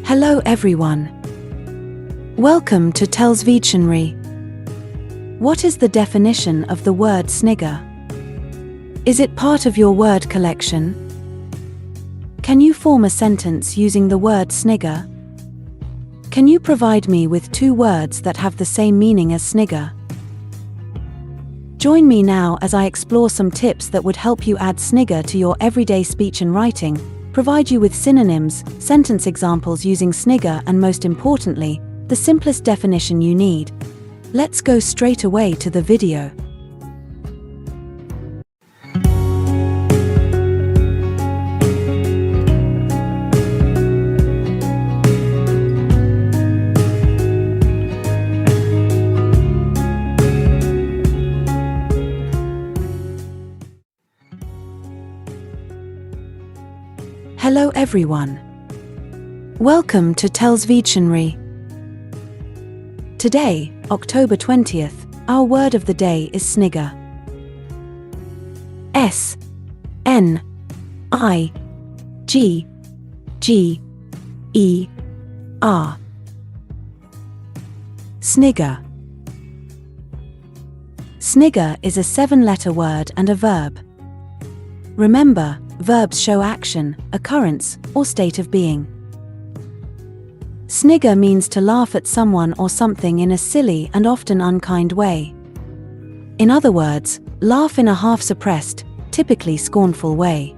Hello everyone. Welcome to TELLS Videtionary. What is the definition of the word snigger? Is it part of your word collection? Can you form a sentence using the word snigger? Can you provide me with two words that have the same meaning as snigger? Join me now as I explore some tips that would help you add snigger to your everyday speech and writing, provide you with synonyms, sentence examples using snigger, and most importantly, the simplest definition you need. Let's go straight away to the video. Hello everyone. Welcome to TELLS Videtionary. Today, October 20th, our word of the day is snigger. S-N-I-G-G-E-R. Snigger. Snigger is a 7-letter word and a verb. Remember, verbs show action, occurrence, or state of being. Snigger means to laugh at someone or something in a silly and often unkind way. In other words, laugh in a half-suppressed, typically scornful way.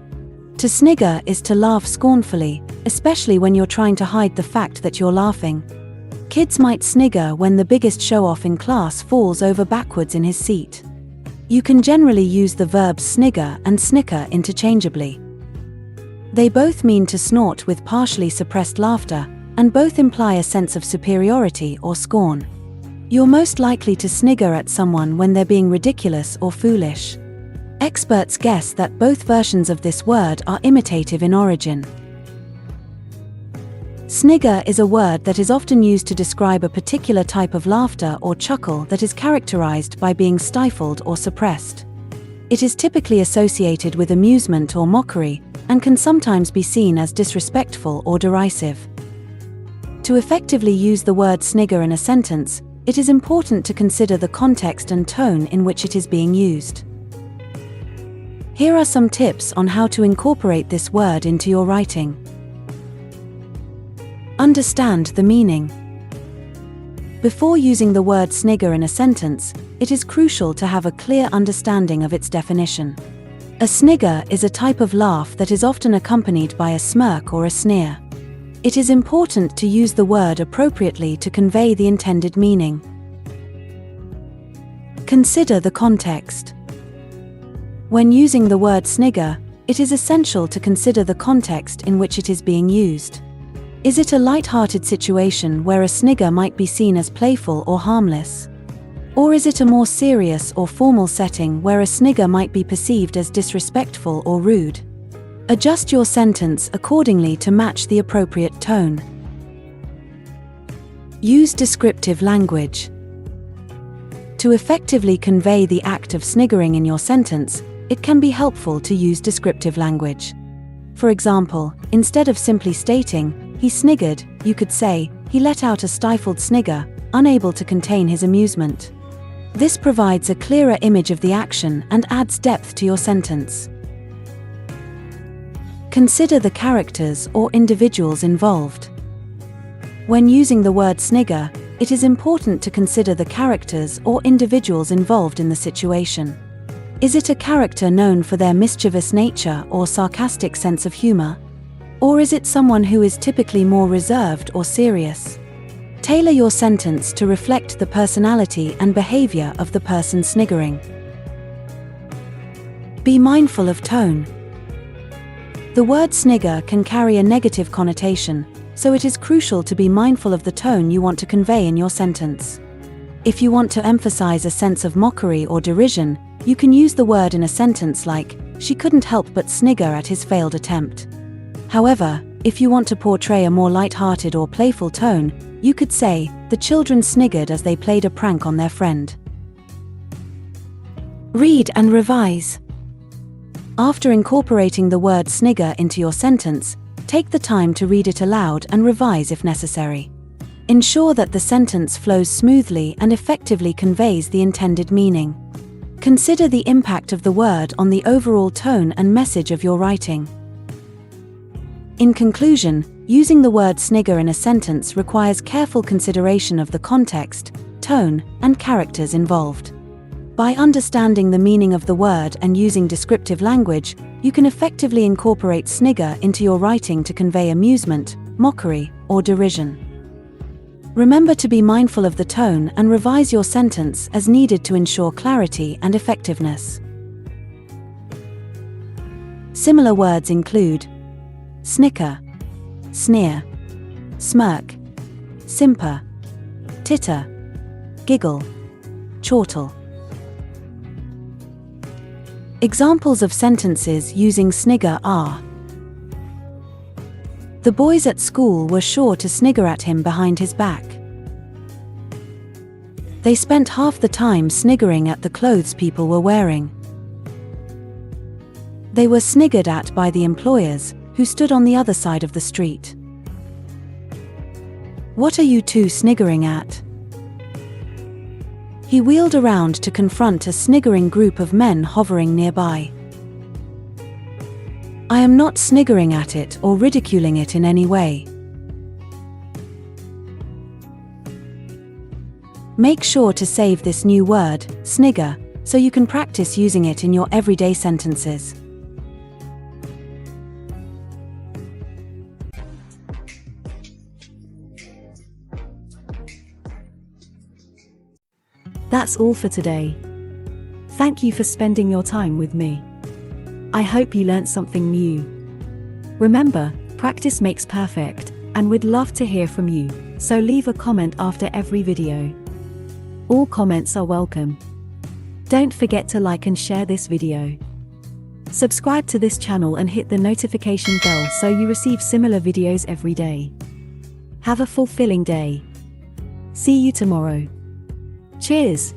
To snigger is to laugh scornfully, especially when you're trying to hide the fact that you're laughing. Kids might snigger when the biggest show-off in class falls over backwards in his seat. You can generally use the verbs snigger and snicker interchangeably. They both mean to snort with partially suppressed laughter, and both imply a sense of superiority or scorn. You're most likely to snigger at someone when they're being ridiculous or foolish. Experts guess that both versions of this word are imitative in origin. Snigger is a word that is often used to describe a particular type of laughter or chuckle that is characterized by being stifled or suppressed. It is typically associated with amusement or mockery, and can sometimes be seen as disrespectful or derisive. To effectively use the word snigger in a sentence, it is important to consider the context and tone in which it is being used. Here are some tips on how to incorporate this word into your writing. Understand the meaning. Before using the word snigger in a sentence, it is crucial to have a clear understanding of its definition. A snigger is a type of laugh that is often accompanied by a smirk or a sneer. It is important to use the word appropriately to convey the intended meaning. Consider the context. When using the word snigger, it is essential to consider the context in which it is being used. Is it a light-hearted situation where a snigger might be seen as playful or harmless? Or is it a more serious or formal setting where a snigger might be perceived as disrespectful or rude? Adjust your sentence accordingly to match the appropriate tone. Use descriptive language. To effectively convey the act of sniggering in your sentence, it can be helpful to use descriptive language. For example, instead of simply stating, "He sniggered," you could say, "He let out a stifled snigger, unable to contain his amusement." This provides a clearer image of the action and adds depth to your sentence. Consider the characters or individuals involved. When using the word snigger, it is important to consider the characters or individuals involved in the situation. Is it a character known for their mischievous nature or sarcastic sense of humor? Or is it someone who is typically more reserved or serious? Tailor your sentence to reflect the personality and behavior of the person sniggering. Be mindful of tone. The word snigger can carry a negative connotation, so it is crucial to be mindful of the tone you want to convey in your sentence. If you want to emphasize a sense of mockery or derision, you can use the word in a sentence like, "She couldn't help but snigger at his failed attempt." However, if you want to portray a more light-hearted or playful tone, you could say, "The children sniggered as they played a prank on their friend." Read and revise. After incorporating the word snigger into your sentence, Take the time to read it aloud and revise if necessary. Ensure that the sentence flows smoothly and effectively conveys the intended meaning. Consider the impact of the word on the overall tone and message of your writing. In conclusion, using the word snigger in a sentence requires careful consideration of the context, tone, and characters involved. By understanding the meaning of the word and using descriptive language, you can effectively incorporate snigger into your writing to convey amusement, mockery, or derision. Remember to be mindful of the tone and revise your sentence as needed to ensure clarity and effectiveness. Similar words include snicker, sneer, smirk, simper, titter, giggle, chortle. Examples of sentences using snigger are: the boys at school were sure to snigger at him behind his back. They spent half the time sniggering at the clothes people were wearing. They were sniggered at by the employers, who stood on the other side of the street. What are you two sniggering at? He wheeled around to confront a sniggering group of men hovering nearby. I am not sniggering at it or ridiculing it in any way. Make sure to save this new word, snigger, so you can practice using it in your everyday sentences. That's all for today. Thank you for spending your time with me. I hope you learned something new. Remember, practice makes perfect, and we'd love to hear from you, so leave a comment after every video. All comments are welcome. Don't forget to like and share this video. Subscribe to this channel and hit the notification bell so you receive similar videos every day. Have a fulfilling day. See you tomorrow. Cheers!